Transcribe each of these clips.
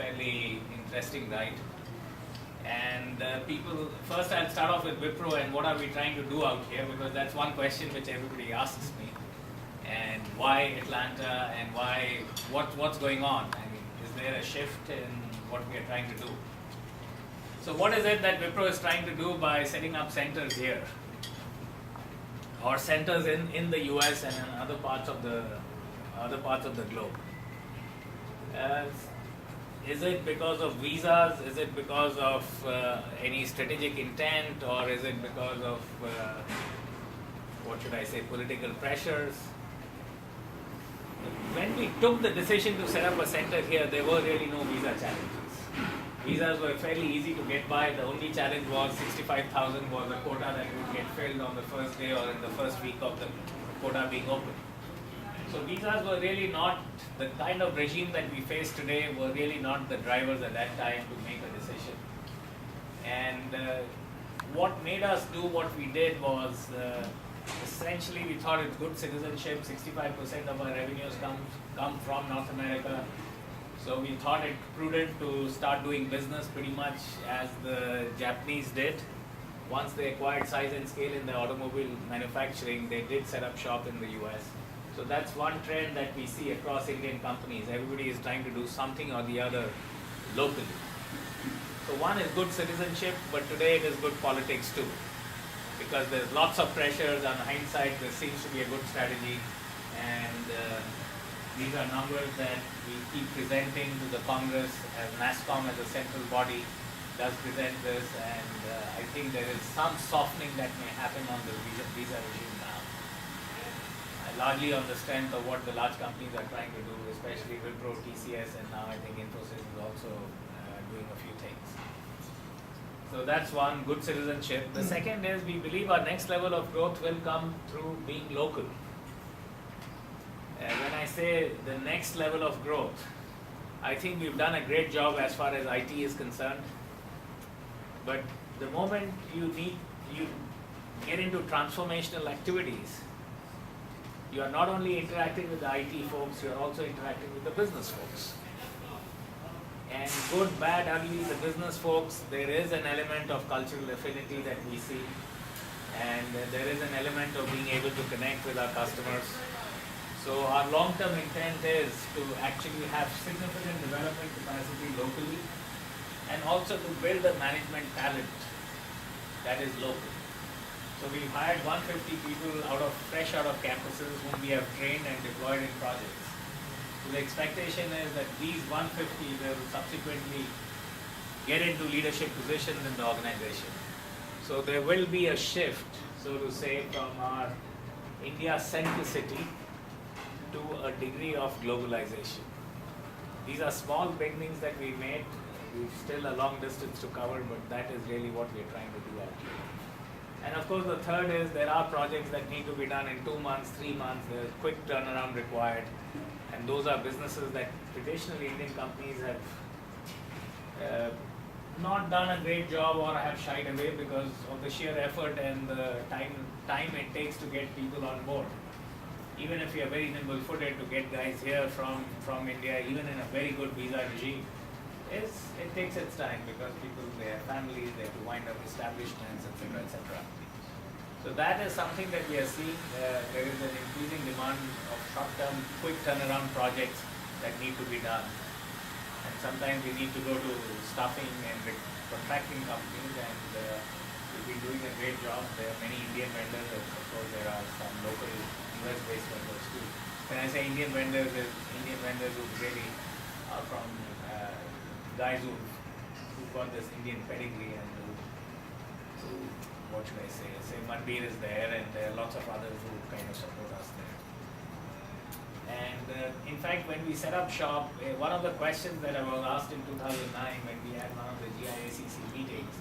fairly interesting ride. And first I'll start off with Wipro and what are we trying to do out here, because that's one question which everybody asks me. And why Atlanta, and what's going on? I mean, is there a shift in what we are trying to do? So what is it that Wipro is trying to do by setting up centers here? Or centers in the US and in other parts of the globe? Is it because of visas? Is it because of any strategic intent? Or is it because of, political pressures? When we took the decision to set up a center here, there were really no visa challenges. Visas were fairly easy to get by. The only challenge was 65,000 was a quota that would get filled on the first day or in the first week of the quota being open. So visas were really not, the kind of regime that we face today were really not the drivers at that time to make a decision. And what made us do what we did was, essentially we thought it's good citizenship. 65% of our revenues come from North America. So we thought it prudent to start doing business pretty much as the Japanese did. Once they acquired size and scale in the automobile manufacturing, they did set up shop in the US. So that's one trend that we see across Indian companies. Everybody is trying to do something or the other locally. So one is good citizenship, but today it is good politics too. Because there's lots of pressures. On hindsight, this seems to be a good strategy. And these are numbers that we keep presenting to the Congress, as NASSCOM as a central body does present this, and I think there is some softening that may happen on the visa regime now. Largely on the strength of what the large companies are trying to do, especially Wipro, TCS, and now I think Infosys is also doing a few things. So that's one, good citizenship. The second is we believe our next level of growth will come through being local. When I say the next level of growth, I think we've done a great job as far as IT is concerned. But the moment you get into transformational activities, you are not only interacting with the IT folks, you are also interacting with the business folks. And good, bad, ugly, the business folks, there is an element of cultural affinity that we see. And there is an element of being able to connect with our customers. So our long-term intent is to actually have significant development capacity locally, and also to build a management talent that is local. So we've hired 150 people fresh out of campuses whom we have trained and deployed in projects. So the expectation is that these 150 will subsequently get into leadership positions in the organization. So there will be a shift, so to say, from our India centricity to a degree of globalization. These are small beginnings that we made. We've still a long distance to cover, but that is really what we're trying to do out here. And of course the third is there are projects that need to be done in 2 months, 3 months. There's quick turnaround required. And those are businesses that traditionally Indian companies have not done a great job or have shied away because of the sheer effort and the time it takes to get people on board. Even if you are very nimble-footed, to get guys here from India, even in a very good visa regime, it takes its time because people, they have families, they have to wind up establishments, etc., etc. So that is something that we are seeing. There is an increasing demand of short-term, quick turnaround projects that need to be done. And sometimes we need to go to staffing and contracting companies, and we've been doing a great job. There are many Indian vendors, and of course there are some local US-based vendors too. When I say Indian vendors, it's Indian vendors who really are from guys who've got this Indian pedigree and who what should I say? Say Mandir is there, and there are lots of others who kind of support us there. And in fact, when we set up shop, one of the questions that I was asked in 2009 when we had one of the GIACC meetings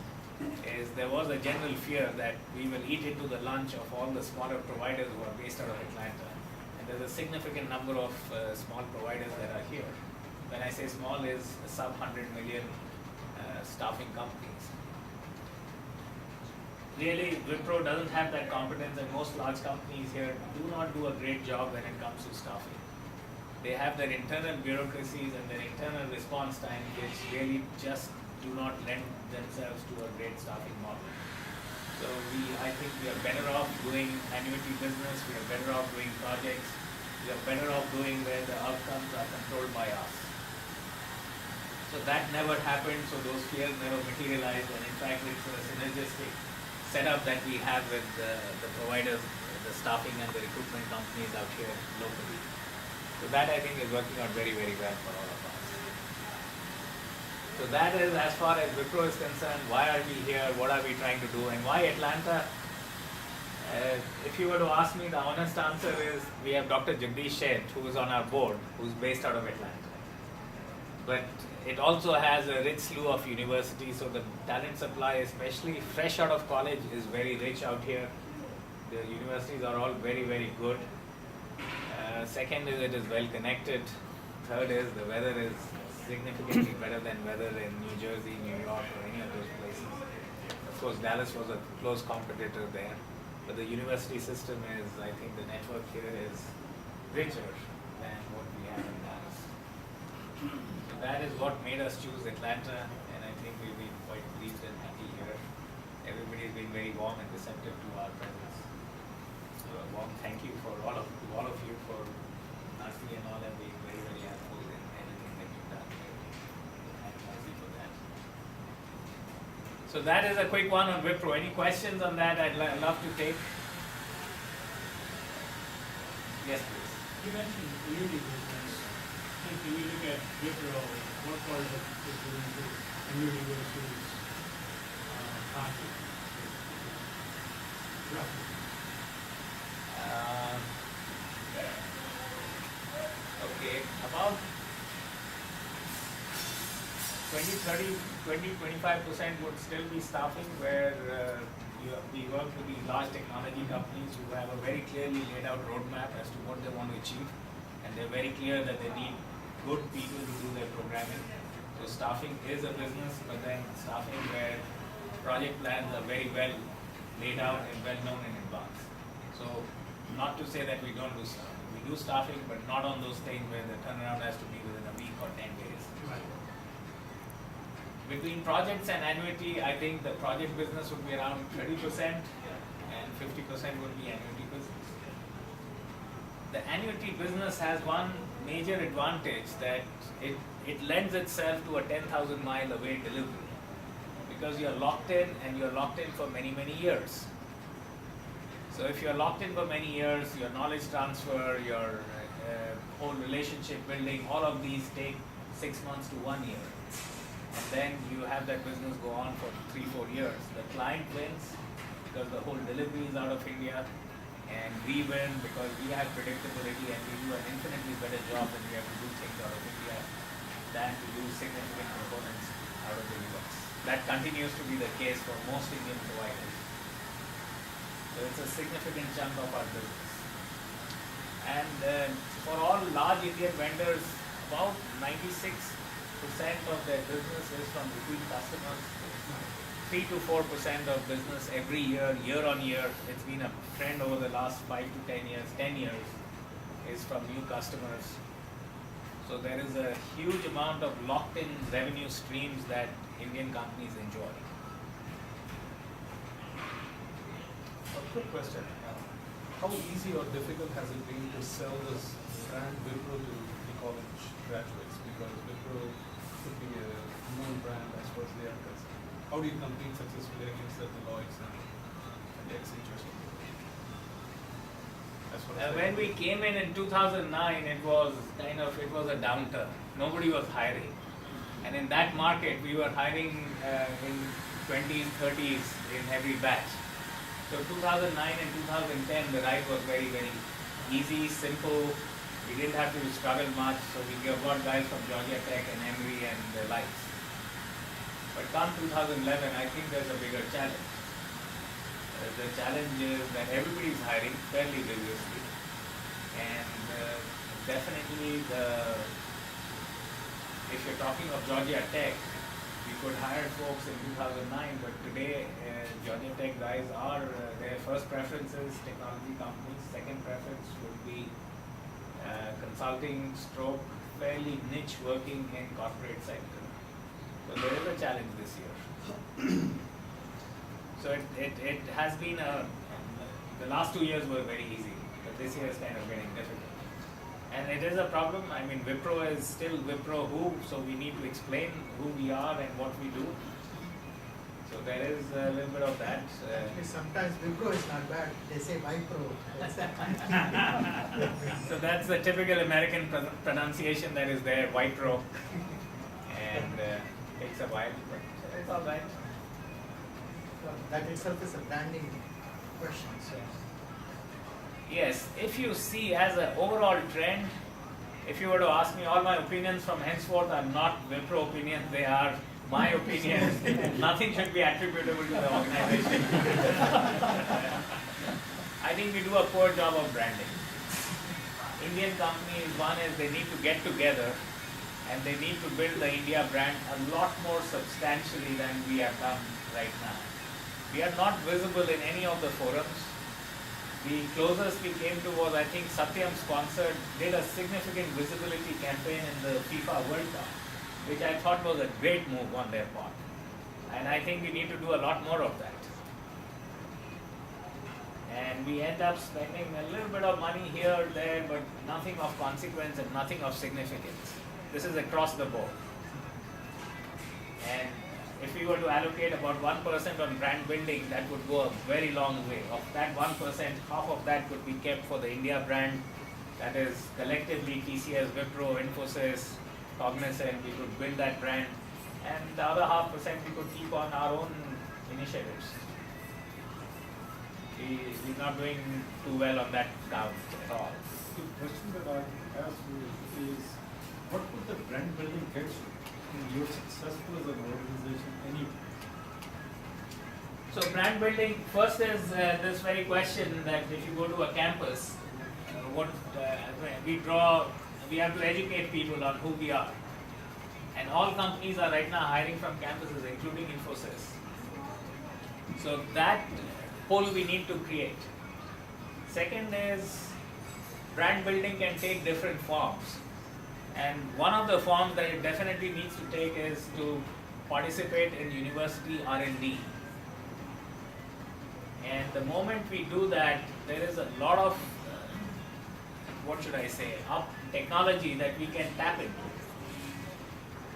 is there was a general fear that we will eat into the lunch of all the smaller providers who are based out of Atlanta. And there's a significant number of small providers that are here. When I say small, is sub 100 million staffing companies. Really, Wipro doesn't have that competence, and most large companies here do not do a great job when it comes to staffing. they have their internal bureaucracies and their internal response time which really just do not lend themselves to a great staffing model. So I think we are better off doing annuity business, we are better off doing projects, we are better off doing where the outcomes are controlled by us. So that never happened, so those fears never materialized, and in fact it's a synergistic setup that we have with the providers, the staffing and the recruitment companies out here locally. So that I think is working out very, very well for all of us. So that is as far as Wipro is concerned. Why are we here? What are we trying to do? And why Atlanta? If you were to ask me, the honest answer is we have Dr. Jagdish Sheth, who is on our board, who is based out of Atlanta. But it also has a rich slew of universities, so the talent supply, especially fresh out of college, is very rich out here. The universities are all very, very good. Second is it is well connected. Third is the weather is significantly better than weather in New Jersey, New York, or any of those places. Of course, Dallas was a close competitor there, but the university system is, I think the network here is richer than what we have in Dallas. So that is what made us choose Atlanta, and I think we've been quite pleased and happy here. Everybody's been very warm and receptive to our presence. So a warm thank you for all of you for Nasi and all, and being very, very helpful in everything that you've done here. And Nasi for that. So that is a quick one on Wipro. Any questions on that? I'd love to take. Yes, please. You mentioned community business. I think when you look at Wipro, what part of it is doing to community versus profit? Roughly. Okay, about 20-25% would still be staffing, where we work with these large technology companies who have a very clearly laid out roadmap as to what they want to achieve, and they're very clear that they need good people to do their programming. So staffing is a business, but then staffing where project plans are very well laid out and well known in advance. So not to say that we don't do staffing. We do staffing, but not on those things where the turnaround has to be within a week or 10 days. Right. Between projects and annuity, I think the project business would be around 30% and 50% would be annuity business. The annuity business has one major advantage, that it lends itself to a 10,000 mile away delivery, because you're locked in, and you're locked in for many, many years. So if you're locked in for many years, your knowledge transfer, your whole relationship building, all of these take 6 months to 1 year. And then you have that business go on for 3-4 years. The client wins because the whole delivery is out of India, and we win because we have predictability and we do an infinitely better job when we have to do things out of India than to do significant components out of the US. That continues to be the case for most Indian providers. So it's a significant chunk of our business. And for all large Indian vendors, about 96% of their business is from repeat customers. 3 to 4% of business every year, year on year. It's been a trend over the last 5 to 10 years. 10 years is from new customers. So there is a huge amount of locked-in revenue streams that Indian companies enjoy. A quick question. How easy or difficult has it been to sell this brand Wipro to the college graduates? Because Wipro could be a known brand as far as they are concerned. How do you compete successfully against the Deloitte and the Accenture? When we came in 2009, it was a downturn. Nobody was hiring. And in that market, we were hiring in 20s, 30s in every batch. So 2009 and 2010, the ride was very, very easy, simple. We didn't have to struggle much, so we got guys from Georgia Tech and Emory and the likes. But come 2011, I think there's a bigger challenge. The challenge is that everybody's hiring fairly vigorously, and definitely if you're talking of Georgia Tech, we could hire folks in 2009, but today Georgia Tech guys are, their first preference is technology companies, second preference would be consulting stroke fairly niche working in corporate sector. So there is a challenge this year. So it has been the last 2 years were very easy, but this year is kind of getting difficult. And it is a problem. I mean, Wipro is still Wipro who, so we need to explain who we are and what we do. So there is a little bit of that. Actually, sometimes Wipro is not bad. They say Wipro. So that's the typical American pronunciation that is there, Wipro. And takes a while, but it's all right. So that itself is a branding question. So. Yes, if you see as an overall trend, if you were to ask me, all my opinions from henceforth are not Wipro opinions, they are my opinions. Nothing should be attributable to the organization. I think we do a poor job of branding. Indian companies, one is they need to get together and they need to build the India brand a lot more substantially than we have done right now. We are not visible in any of the forums. The closest we came to was, I think, Satyam did a significant visibility campaign in the FIFA World Cup, which I thought was a great move on their part. And I think we need to do a lot more of that. And we end up spending a little bit of money here or there, but nothing of consequence and nothing of significance. This is across the board. And if we were to allocate about 1% on brand building, that would go a very long way. Of that 1%, half of that could be kept for the India brand. That is collectively TCS, Wipro, Infosys, Cognizant, we could build that brand. And the other 0.5% we could keep on our own initiatives. We're not doing too well on that count at all. The question that I ask you is, what would the brand building get you? You're successful as an organization anyway. So brand building, first is this very question that if you go to a campus, we have to educate people on who we are. And all companies are right now hiring from campuses, including Infosys. So that pull we need to create. Second is, brand building can take different forms. And one of the forms that it definitely needs to take is to participate in university R&D. And the moment we do that, there is a lot of, technology that we can tap into.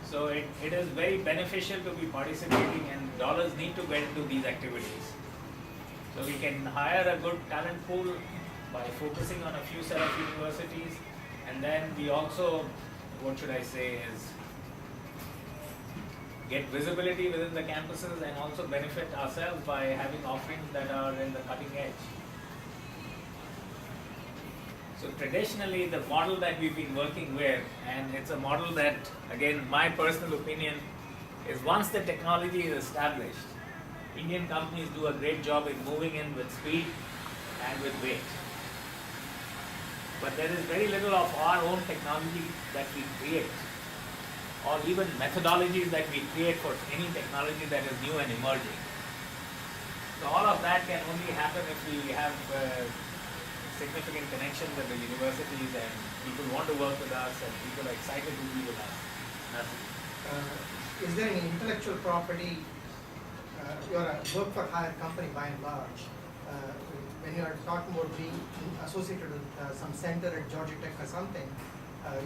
So it is very beneficial to be participating, and dollars need to get into these activities. So we can hire a good talent pool by focusing on a few set of universities, and then we also, is get visibility within the campuses and also benefit ourselves by having offerings that are in the cutting edge. So traditionally, the model that we've been working with, and it's a model that, again, my personal opinion, is once the technology is established, Indian companies do a great job in moving in with speed and with weight. But there is very little of our own technology that we create, or even methodologies that we create for any technology that is new and emerging. So all of that can only happen if we have significant connections with the universities and people want to work with us and people are excited to be with us. Is there any intellectual property? You're a work for hire company by and large. When you are talking about being associated with some center at Georgia Tech or something,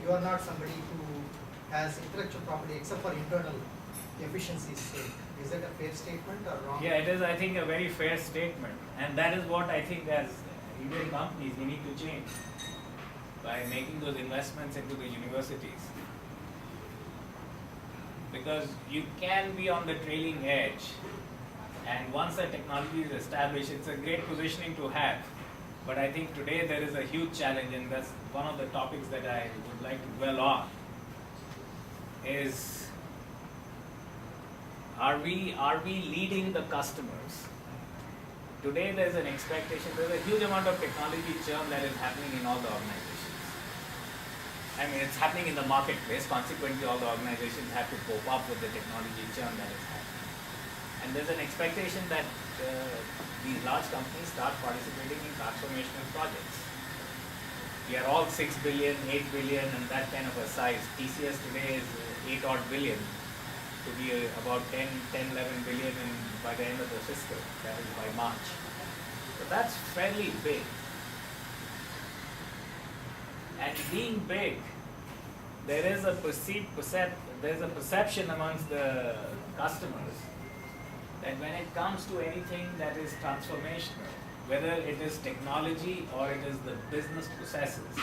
you are not somebody who has intellectual property except for internal efficiency's sake. Is that a fair statement or wrong? Yeah, it is, I think, a very fair statement. And that is what I think as Indian companies we need to change by making those investments into the universities. Because you can be on the trailing edge, and once the technology is established, it's a great positioning to have. But I think today there is a huge challenge, and that's one of the topics that I would like to dwell on, is are we leading the customers? Today there's an expectation, there's a huge amount of technology churn that is happening in all the organizations. I mean, it's happening in the marketplace, consequently all the organizations have to cope up with the technology churn that is happening. And there's an expectation that these large companies start participating in transformational projects. We are all 6 billion, 8 billion, and that kind of a size. TCS today is 8 odd billion, to be about 10, 11 billion by the end of the fiscal, that is by March. So that's fairly big. And being big, there is a perception amongst the customers that when it comes to anything that is transformational, whether it is technology or it is the business processes,